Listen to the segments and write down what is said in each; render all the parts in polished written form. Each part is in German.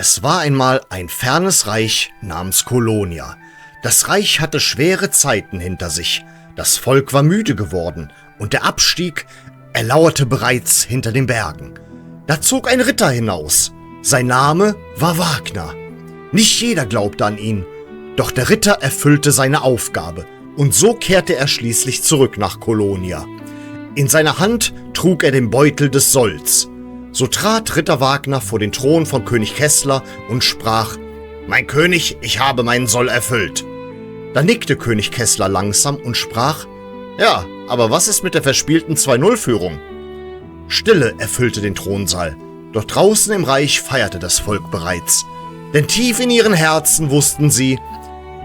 Es war einmal ein fernes Reich namens Kolonia. Das Reich hatte schwere Zeiten hinter sich. Das Volk war müde geworden und der Abstieg erlauerte bereits hinter den Bergen. Da zog ein Ritter hinaus. Sein Name war Wagner. Nicht jeder glaubte an ihn, doch der Ritter erfüllte seine Aufgabe und so kehrte er schließlich zurück nach Kolonia. In seiner Hand trug er den Beutel des Solls. So trat Ritter Wagner vor den Thron von König Kessler und sprach: »Mein König, ich habe meinen Soll erfüllt.« Da nickte König Kessler langsam und sprach: »Ja, aber was ist mit der verspielten 2-0-Führung?« Stille erfüllte den Thronsaal, doch draußen im Reich feierte das Volk bereits. Denn tief in ihren Herzen wussten sie,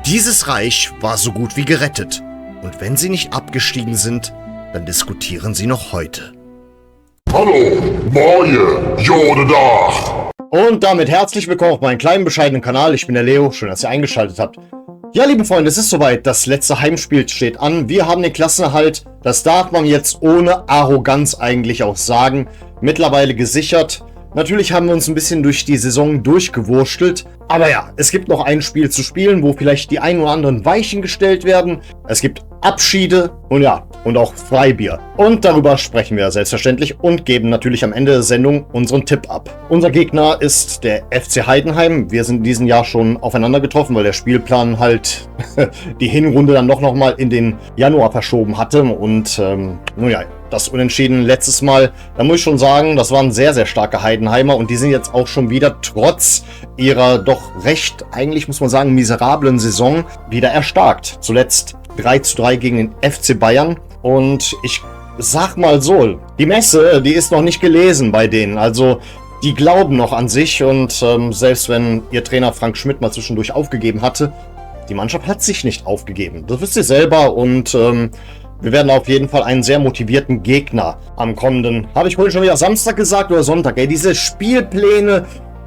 dieses Reich war so gut wie gerettet. Und wenn sie nicht abgestiegen sind, dann diskutieren sie noch heute. Hallo, Moje, Jode Dach. Und damit herzlich willkommen auf meinem kleinen bescheidenen Kanal. Ich bin der Leo, schön, dass ihr eingeschaltet habt. Ja, liebe Freunde, es ist soweit, das letzte Heimspiel steht an. Wir haben den Klassenerhalt, das darf man jetzt ohne Arroganz eigentlich auch sagen, mittlerweile gesichert. Natürlich haben wir uns ein bisschen durch die Saison durchgewurstelt. Aber ja, es gibt noch ein Spiel zu spielen, wo vielleicht die ein oder anderen Weichen gestellt werden. Es gibt Abschiede und ja, und auch Freibier. Und darüber sprechen wir selbstverständlich und geben natürlich am Ende der Sendung unseren Tipp ab. Unser Gegner ist der FC Heidenheim. Wir sind in diesem Jahr schon aufeinander getroffen, weil der Spielplan halt die Hinrunde dann doch nochmal in den Januar verschoben hatte. Und nun ja, das Unentschieden letztes Mal, da muss ich schon sagen, das waren sehr, sehr starke Heidenheimer und die sind jetzt auch schon wieder trotz ihrer doch recht, eigentlich muss man sagen, miserablen Saison wieder erstarkt. Zuletzt 3:3 gegen den FC Bayern und ich sag mal so, die Messe, die ist noch nicht gelesen bei denen, also die glauben noch an sich und selbst wenn ihr Trainer Frank Schmidt mal zwischendurch aufgegeben hatte, die Mannschaft hat sich nicht aufgegeben, das wisst ihr selber und wir werden auf jeden Fall einen sehr motivierten Gegner am kommenden, habe ich vorhin schon wieder Samstag gesagt oder Sonntag, ey, diese Spielpläne,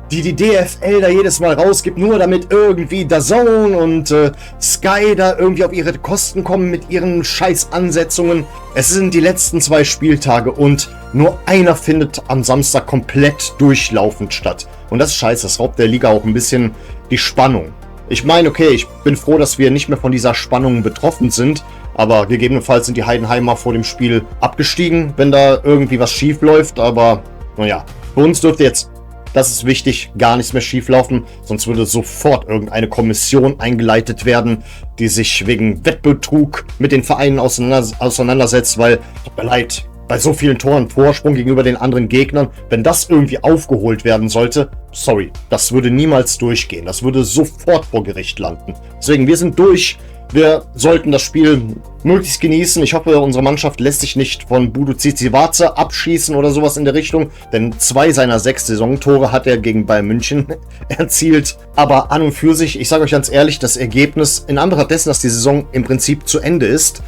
die DFL da jedes Mal rausgibt, nur damit irgendwie DAZN und Sky da irgendwie auf ihre Kosten kommen mit ihren Scheiß-Ansetzungen. Es sind die letzten 2 Spieltage und nur einer findet am Samstag komplett durchlaufend statt. Und das ist scheiße, das raubt der Liga auch ein bisschen die Spannung. Ich meine, okay, ich bin froh, dass wir nicht mehr von dieser Spannung betroffen sind, aber gegebenenfalls sind die Heidenheimer vor dem Spiel abgestiegen, wenn da irgendwie was schief läuft, aber naja, für uns dürfte jetzt, das ist wichtig, gar nichts mehr schief laufen, sonst würde sofort irgendeine Kommission eingeleitet werden, die sich wegen Wettbetrug mit den Vereinen auseinandersetzt, weil, tut mir leid, bei so vielen Toren Vorsprung gegenüber den anderen Gegnern, wenn das irgendwie aufgeholt werden sollte, sorry, das würde niemals durchgehen, das würde sofort vor Gericht landen. Deswegen, wir sind durch. Wir sollten das Spiel möglichst genießen. Ich hoffe, unsere Mannschaft lässt sich nicht von Budu Cizivace abschießen oder sowas in der Richtung. Denn 2 seiner 6 Saisontore hat er gegen Bayern München erzielt. Aber an und für sich, ich sage euch ganz ehrlich, das Ergebnis in Anbetracht dessen, dass die Saison im Prinzip zu Ende ist,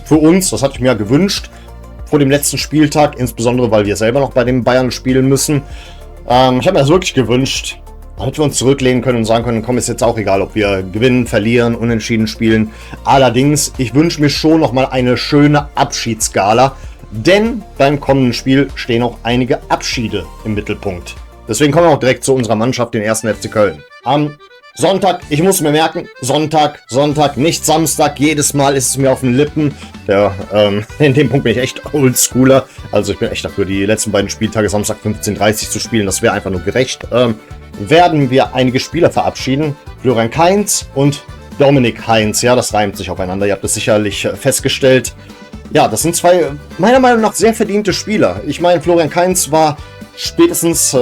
für uns, das hatte ich mir ja gewünscht, vor dem letzten Spieltag, insbesondere weil wir selber noch bei den Bayern spielen müssen. Ich habe mir das wirklich gewünscht, damit wir uns zurücklehnen können und sagen können, komm, ist jetzt auch egal, ob wir gewinnen, verlieren, unentschieden spielen. Allerdings, ich wünsche mir schon nochmal eine schöne Abschiedsgala, denn beim kommenden Spiel stehen auch einige Abschiede im Mittelpunkt. Deswegen kommen wir auch direkt zu unserer Mannschaft, den 1. FC Köln. Am Sonntag, ich muss mir merken, Sonntag, nicht Samstag, jedes Mal ist es mir auf den Lippen. Ja, in dem Punkt bin ich echt Oldschooler, also ich bin echt dafür, die letzten beiden Spieltage Samstag 15:30 Uhr zu spielen, das wäre einfach nur gerecht. Werden wir einige Spieler verabschieden. Florian Kainz und Dominik Heinz. Ja, das reimt sich aufeinander. Ihr habt es sicherlich festgestellt. Ja, das sind 2, meiner Meinung nach, sehr verdiente Spieler. Ich meine, Florian Kainz war spätestens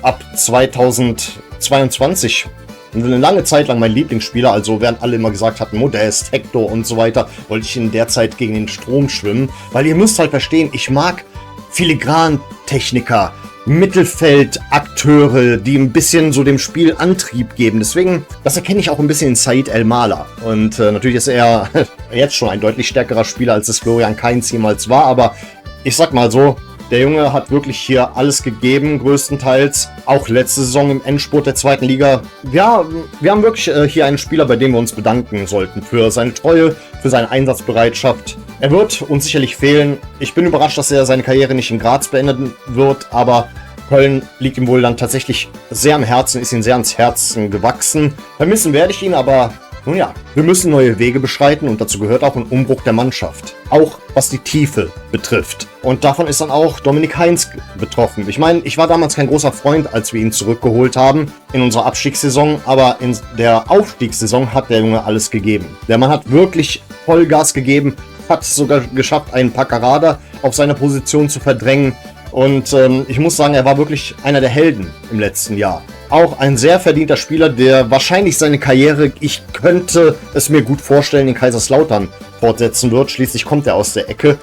ab 2022 eine lange Zeit lang mein Lieblingsspieler. Also während alle immer gesagt hatten, Modest, Hector und so weiter, wollte ich in der Zeit gegen den Strom schwimmen. Weil ihr müsst halt verstehen, ich mag Filigrantechniker, Mittelfeldakteure, die ein bisschen so dem Spiel Antrieb geben. Deswegen, das erkenne ich auch ein bisschen in Said El-Mala. Und natürlich ist er jetzt schon ein deutlich stärkerer Spieler, als es Florian Kainz jemals war. Aber ich sag mal so, der Junge hat wirklich hier alles gegeben, größtenteils. Auch letzte Saison im Endspurt der 2. Liga. Ja, wir haben wirklich hier einen Spieler, bei dem wir uns bedanken sollten. Für seine Treue, für seine Einsatzbereitschaft. Er wird uns sicherlich fehlen. Ich bin überrascht, dass er seine Karriere nicht in Graz beenden wird. Aber Köln liegt ihm wohl dann tatsächlich sehr am Herzen, ist ihm sehr ans Herzen gewachsen. Vermissen werde ich ihn, aber nun ja, wir müssen neue Wege beschreiten und dazu gehört auch ein Umbruch der Mannschaft. Auch was die Tiefe betrifft. Und davon ist dann auch Dominik Heinz betroffen. Ich meine, ich war damals kein großer Freund, als wir ihn zurückgeholt haben in unserer Abstiegssaison, aber in der Aufstiegssaison hat der Junge alles gegeben. Der Mann hat wirklich Vollgas gegeben, hat es sogar geschafft, einen Paccarada auf seiner Position zu verdrängen. Und ich muss sagen, er war wirklich einer der Helden im letzten Jahr. Auch ein sehr verdienter Spieler, der wahrscheinlich seine Karriere, ich könnte es mir gut vorstellen, in Kaiserslautern fortsetzen wird. Schließlich kommt er aus der Ecke.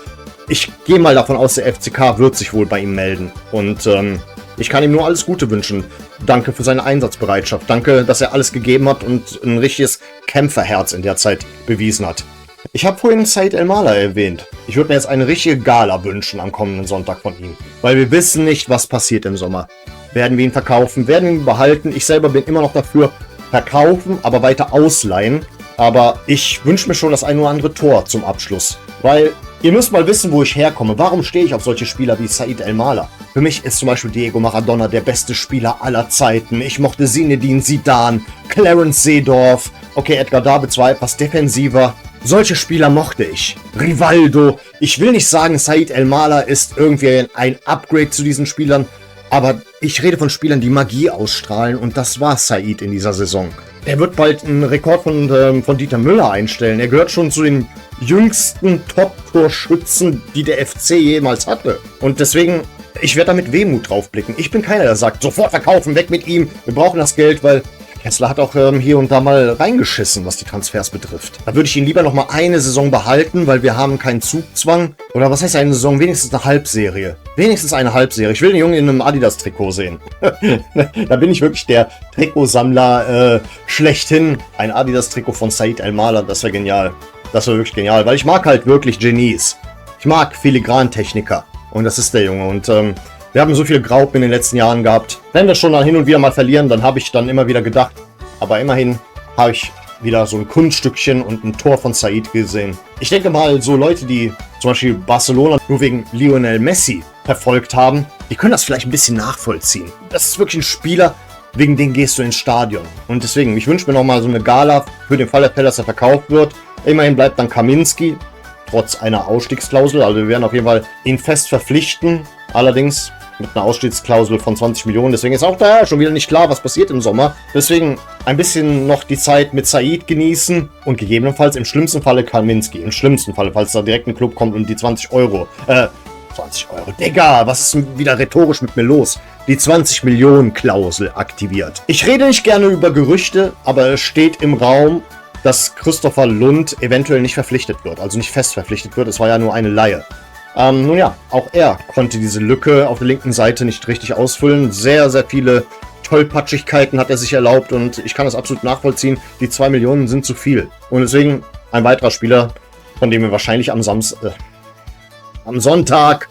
Ich gehe mal davon aus, der FCK wird sich wohl bei ihm melden. Und ich kann ihm nur alles Gute wünschen. Danke für seine Einsatzbereitschaft. Danke, dass er alles gegeben hat und ein richtiges Kämpferherz in der Zeit bewiesen hat. Ich habe vorhin Said El-Mala erwähnt. Ich würde mir jetzt eine richtige Gala wünschen am kommenden Sonntag von ihm. Weil wir wissen nicht, was passiert im Sommer. Werden wir ihn verkaufen? Werden wir ihn behalten? Ich selber bin immer noch dafür, verkaufen, aber weiter ausleihen. Aber ich wünsche mir schon das ein oder andere Tor zum Abschluss. Weil ihr müsst mal wissen, wo ich herkomme. Warum stehe ich auf solche Spieler wie Said El-Mala? Für mich ist zum Beispiel Diego Maradona der beste Spieler aller Zeiten. Ich mochte Zinedine Zidane, Clarence Seedorf. Okay, Edgar Davids war etwas defensiver. Solche Spieler mochte ich. Rivaldo. Ich will nicht sagen, Said El-Mala ist irgendwie ein Upgrade zu diesen Spielern, aber ich rede von Spielern, die Magie ausstrahlen, und das war Said in dieser Saison. Er wird bald einen Rekord von Dieter Müller einstellen. Er gehört schon zu den jüngsten Top-Torschützen, die der FC jemals hatte. Und deswegen, ich werde da mit Wehmut drauf blicken. Ich bin keiner, der sagt, sofort verkaufen, weg mit ihm, wir brauchen das Geld, weil Kessler hat auch hier und da mal reingeschissen, was die Transfers betrifft. Da würde ich ihn lieber noch mal eine Saison behalten, weil wir haben keinen Zugzwang. Oder was heißt eine Saison? Wenigstens eine Halbserie. Wenigstens eine Halbserie. Ich will den Jungen in einem Adidas-Trikot sehen. Da bin ich wirklich der Trikotsammler schlechthin. Ein Adidas-Trikot von Said El-Mala, das wäre genial. Das wäre wirklich genial, weil ich mag halt wirklich Genies. Ich mag Filigrantechniker. Und das ist der Junge. Und wir haben so viele Graupen in den letzten Jahren gehabt. Wenn wir schon dann hin und wieder mal verlieren, dann habe ich dann immer wieder gedacht, aber immerhin habe ich wieder so ein Kunststückchen und ein Tor von Said gesehen. Ich denke mal, so Leute, die zum Beispiel Barcelona nur wegen Lionel Messi verfolgt haben, die können das vielleicht ein bisschen nachvollziehen. Das ist wirklich ein Spieler, wegen dem gehst du ins Stadion. Und deswegen, ich wünsche mir nochmal so eine Gala für den Fall der Fälle, dass er verkauft wird. Immerhin bleibt dann Kaminski, trotz einer Ausstiegsklausel. Also wir werden auf jeden Fall ihn fest verpflichten. Allerdings mit einer Ausstiegsklausel von 20 Millionen. Deswegen ist auch da schon wieder nicht klar, was passiert im Sommer. Deswegen ein bisschen noch die Zeit mit Said genießen und gegebenenfalls im schlimmsten Falle Kaminski. Im schlimmsten Falle, falls da direkt ein Club kommt und die 20 Euro. 20 Euro. Digga, was ist denn wieder rhetorisch mit mir los? Die 20 Millionen Klausel aktiviert. Ich rede nicht gerne über Gerüchte, aber es steht im Raum, dass Christopher Lund eventuell nicht verpflichtet wird. Also nicht fest verpflichtet wird. Es war ja nur eine Leihe. Nun ja, auch er konnte diese Lücke auf der linken Seite nicht richtig ausfüllen. Sehr, sehr viele Tollpatschigkeiten hat er sich erlaubt und ich kann das absolut nachvollziehen. Die 2 Millionen sind zu viel. Und deswegen ein weiterer Spieler, von dem wir wahrscheinlich am Sonntag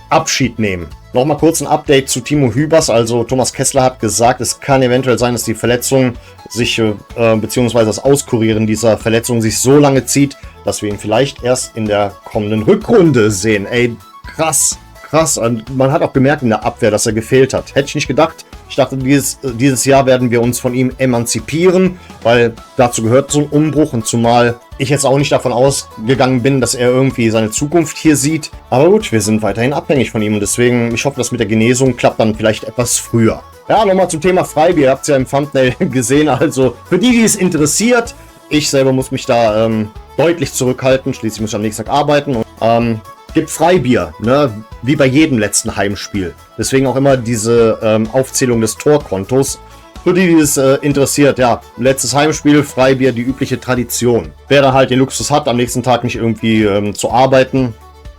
Abschied nehmen. Nochmal kurz ein Update zu Timo Hübers. Also Thomas Kessler hat gesagt, es kann eventuell sein, dass die Verletzung sich, beziehungsweise das Auskurieren dieser Verletzung sich so lange zieht, dass wir ihn vielleicht erst in der kommenden Rückrunde sehen. Ey, krass, krass. Und man hat auch gemerkt in der Abwehr, dass er gefehlt hat. Hätte ich nicht gedacht. Ich dachte, dieses Jahr werden wir uns von ihm emanzipieren, weil dazu gehört so ein Umbruch und zumal ich jetzt auch nicht davon ausgegangen bin, dass er irgendwie seine Zukunft hier sieht. Aber gut, wir sind weiterhin abhängig von ihm und deswegen, ich hoffe, dass mit der Genesung klappt dann vielleicht etwas früher. Ja, nochmal zum Thema Freibier. Ihr habt es ja im Thumbnail gesehen. Also für die es interessiert, ich selber muss mich da deutlich zurückhalten. Schließlich muss ich am nächsten Tag arbeiten und gibt Freibier, ne? Wie bei jedem letzten Heimspiel. Deswegen auch immer diese Aufzählung des Torkontos. Für die es interessiert, ja, letztes Heimspiel, Freibier, die übliche Tradition. Wer dann halt den Luxus hat, am nächsten Tag nicht irgendwie zu arbeiten,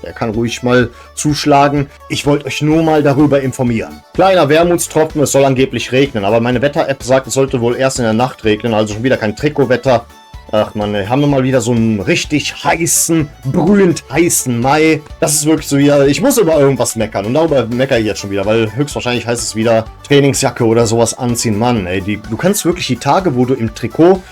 der kann ruhig mal zuschlagen. Ich wollte euch nur mal darüber informieren. Kleiner Wermutstropfen, es soll angeblich regnen, aber meine Wetter-App sagt, es sollte wohl erst in der Nacht regnen, also schon wieder kein Trikotwetter. Ach man, haben wir mal wieder so einen richtig heißen, brühend heißen Mai. Das ist wirklich so wieder, ich muss über irgendwas meckern und darüber meckere ich jetzt schon wieder, weil höchstwahrscheinlich heißt es wieder Trainingsjacke oder sowas anziehen. Mann, ey, du kannst wirklich die Tage, wo du im Trikot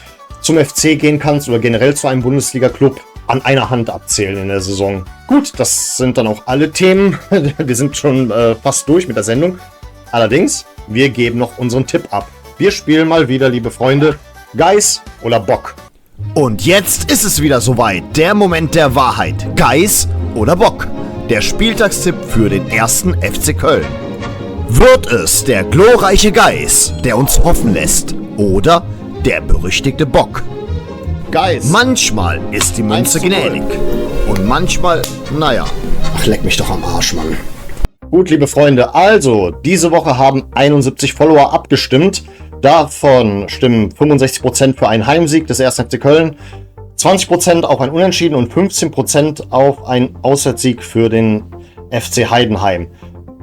zum FC gehen kannst oder generell zu einem Bundesliga-Club an einer Hand abzählen in der Saison. Gut, das sind dann auch alle Themen. Wir sind schon fast durch mit der Sendung. Allerdings, wir geben noch unseren Tipp ab. Wir spielen mal wieder, liebe Freunde, Geiß oder Bock. Und jetzt ist es wieder soweit. Der Moment der Wahrheit. Geiß oder Bock? Der Spieltagstipp für den ersten FC Köln. Wird es der glorreiche Geiß, der uns hoffen lässt? Oder der berüchtigte Bock? Geiß. Manchmal ist die Münze 1:0. gnädig. Und manchmal, naja. Ach, leck mich doch am Arsch, Mann. Gut, liebe Freunde, also, diese Woche haben 71 Follower abgestimmt. Davon stimmen 65% für einen Heimsieg des 1. FC Köln, 20% auf ein Unentschieden und 15% auf einen Auswärtssieg für den FC Heidenheim.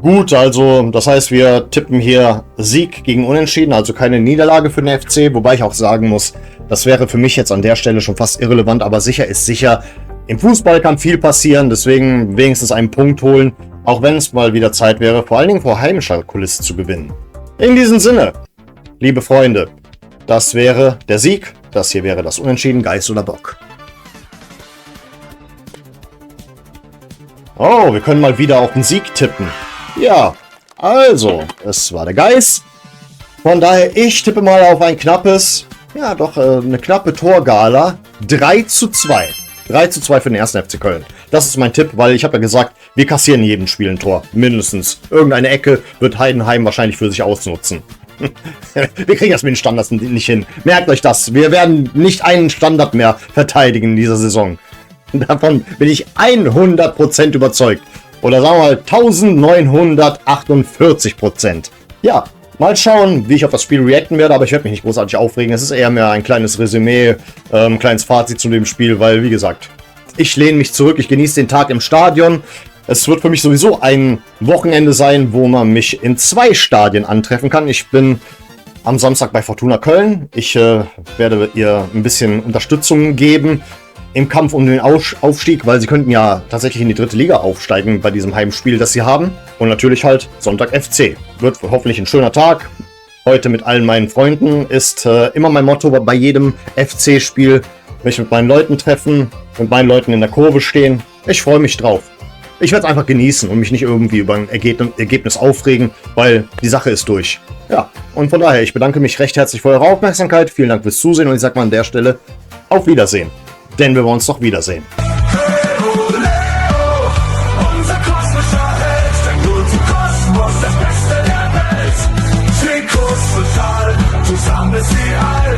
Gut, also das heißt, wir tippen hier Sieg gegen Unentschieden, also keine Niederlage für den FC, wobei ich auch sagen muss, das wäre für mich jetzt an der Stelle schon fast irrelevant, aber sicher ist sicher. Im Fußball kann viel passieren, deswegen wenigstens einen Punkt holen, auch wenn es mal wieder Zeit wäre, vor allen Dingen vor heimischer Kulisse zu gewinnen. In diesem Sinne, liebe Freunde, das wäre der Sieg, das hier wäre das Unentschieden, Geiß oder Bock. Oh, wir können mal wieder auf den Sieg tippen. Ja, also, es war der Geiß. Von daher, ich tippe mal auf ein knappes, ja doch, eine knappe Torgala. 3:2. 3:2 für den 1. FC Köln. Das ist mein Tipp, weil ich habe ja gesagt, wir kassieren in jedem Spiel ein Tor. Mindestens. Irgendeine Ecke wird Heidenheim wahrscheinlich für sich ausnutzen. Wir kriegen das mit den Standards nicht hin. Merkt euch das. Wir werden nicht einen Standard mehr verteidigen in dieser Saison. Davon bin ich 100% überzeugt. Oder sagen wir mal 1948%. Ja, mal schauen, wie ich auf das Spiel reacten werde, aber ich werde mich nicht großartig aufregen. Es ist eher mehr ein kleines Resümee, ein kleines Fazit zu dem Spiel, weil, wie gesagt, ich lehne mich zurück, ich genieße den Tag im Stadion. Es wird für mich sowieso ein Wochenende sein, wo man mich in 2 Stadien antreffen kann. Ich bin am Samstag bei Fortuna Köln. Ich werde ihr ein bisschen Unterstützung geben im Kampf um den Aufstieg, weil sie könnten ja tatsächlich in die 3. Liga aufsteigen bei diesem Heimspiel, das sie haben. Und natürlich halt Sonntag FC. Wird hoffentlich ein schöner Tag. Heute mit allen meinen Freunden ist immer mein Motto bei jedem FC-Spiel. Mich mit meinen Leuten treffen, mit meinen Leuten in der Kurve stehen. Ich freue mich drauf. Ich werde es einfach genießen und mich nicht irgendwie über ein Ergebnis aufregen, weil die Sache ist durch. Ja, und von daher, ich bedanke mich recht herzlich für eure Aufmerksamkeit. Vielen Dank fürs Zusehen und ich sage mal an der Stelle auf Wiedersehen. Denn wir wollen uns doch wiedersehen. Unser kosmischer Held, der Multikosmos, das Beste der Welt. Trikots total, zusammen bis sie alt.